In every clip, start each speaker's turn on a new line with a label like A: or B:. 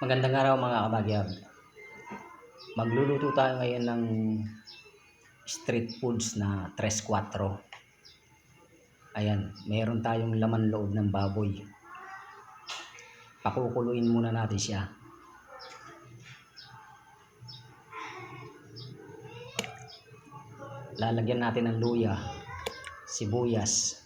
A: Magandang araw mga kabagyag. Magluluto tayo ngayon ng street foods na 3-4. Ayan, meron tayong laman loob ng baboy. Pakukuluin muna natin siya. Lalagyan natin ng luya, sibuyas,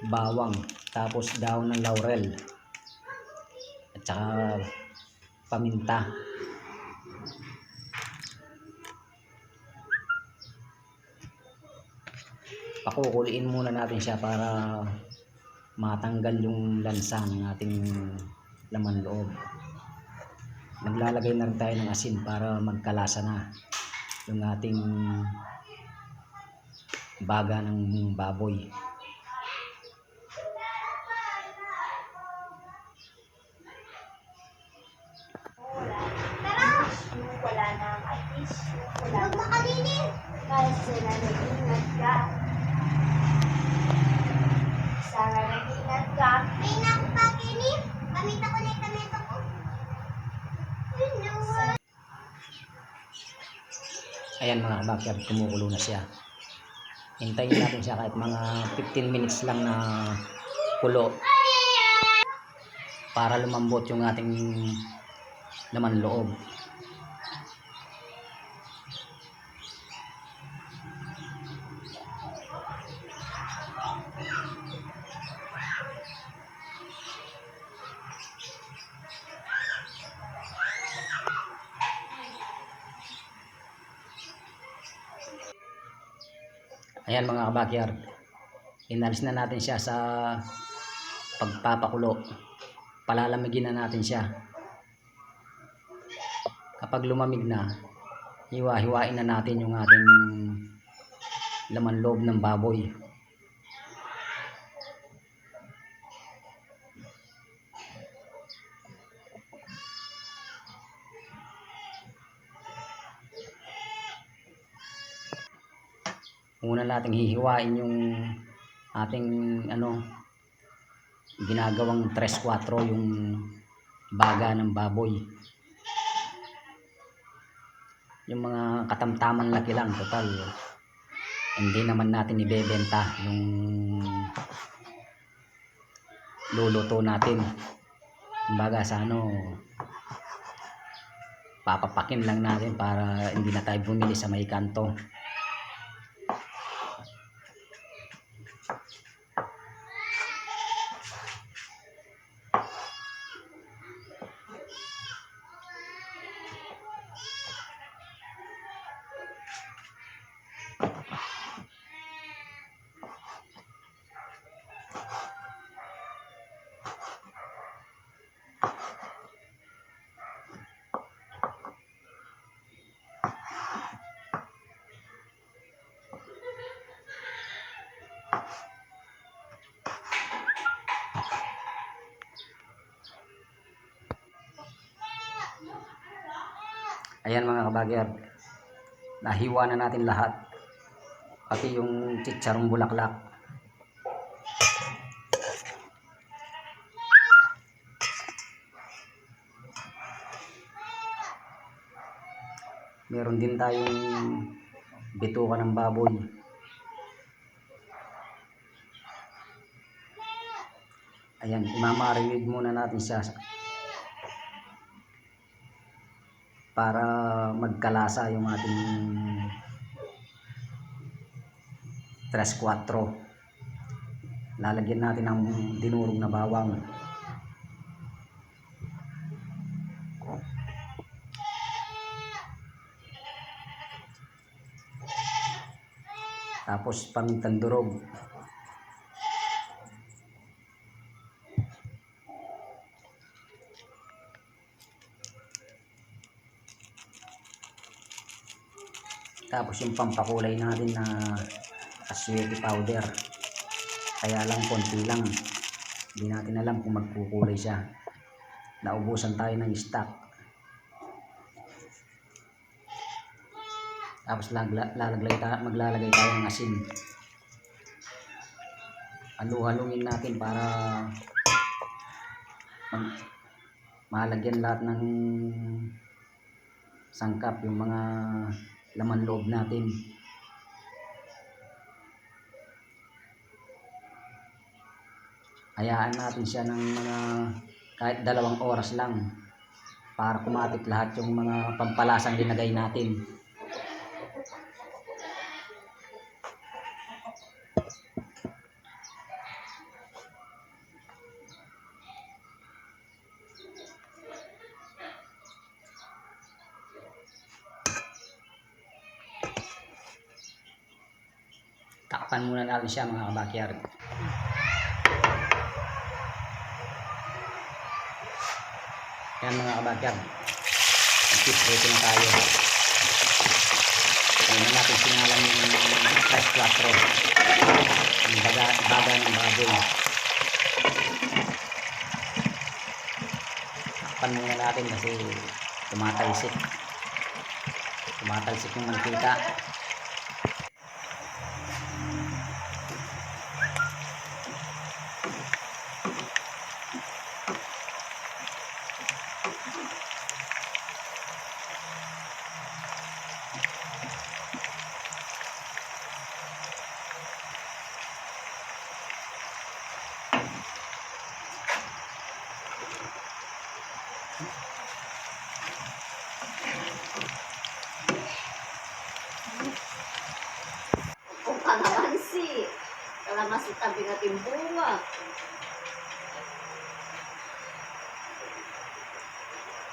A: bawang, tapos dahon ng laurel, at saka paminta. Pakukuliin muna natin siya para matanggal yung lansa ng ating laman loob. Maglalagay na rin tayo ng asin para magkalasa na yung ating baga ng baboy.
B: Wala na ang atis. Huwag makalinis. Kasi nag-ingat ka. Sana nag-ingat ka. May nakapagini. Kamita ko na yung kamita ko.
A: Ayan mga kabakyard, kumukulo na siya. Hintayin natin siya kahit mga 15 minutes lang na kulo para lumambot yung ating laman loob. Ayan mga kabakyard, inalis na natin siya sa pagpapakulo. Palalamigin na natin siya. Kapag lumamig na, hiwa-hiwain na natin yung ating laman loob ng baboy. Una nating hihiwain yung ating ginagawang 3-4, yung baga ng baboy. Yung mga katamtaman laki lang, total hindi naman natin ibebenta yung luluto natin. Kumbaga sa papapakin lang natin para hindi na tayo bumili sa may kanto. Ayan mga kabagyard, nahiwa na natin lahat, pati yung chicharong bulaklak. Meron din tayong bituka ng baboy. Ayan, imamarinate muna natin siya para magkalasa yung ating 3-4. Lalagyan natin ng dinurog na bawang. Tapos pamintang durog. Tapos yung pampakulay natin na aswete powder. Kaya lang konti lang. Hindi natin alam kung magkukulay siya. Naubusan tayo ng stock. Tapos maglalagay tayo ng asin. Halu-haluin natin para malagyan lahat ng sangkap yung mga laman loob natin. Hayaan natin siya ng mga kahit 2 oras lang para kumatik lahat yung mga pampalasang linagay natin. Takpan muna natin siya mga kabakyard. Yan mga kabakyard, nag-prito na tayo. Hindi na natin sinalang yung fresh 4, yung baga ng baboy. Takpan muna natin kasi tumatalsik yung mantika.
B: O kalamansi. Kalamansi tabi natin bunga.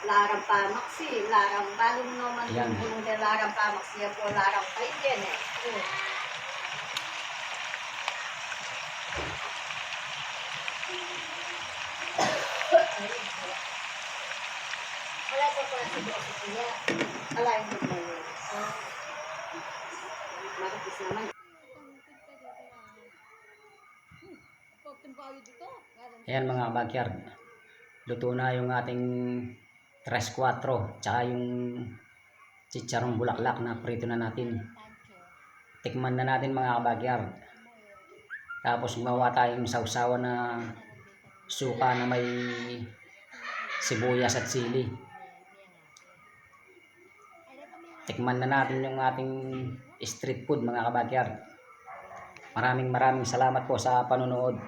B: Larang pamaksi. Larang balong naman
A: Ayan.
B: yung bulong na larang pamaksi. Yan po larang pa yan eh. Wala pa pala sa buwan sa kuya. Alayin mo na yun. Marapis naman.
A: Ayan mga kabakyard, luto na yung ating 3-4 tsaka yung chicharong bulaklak na prito na natin. Tikman na natin mga kabakyard. Tapos gumawa tayong sausawan na suka na may sibuyas at sili. Tikman na natin yung ating street food mga kabakyard. Maraming salamat po sa panonood.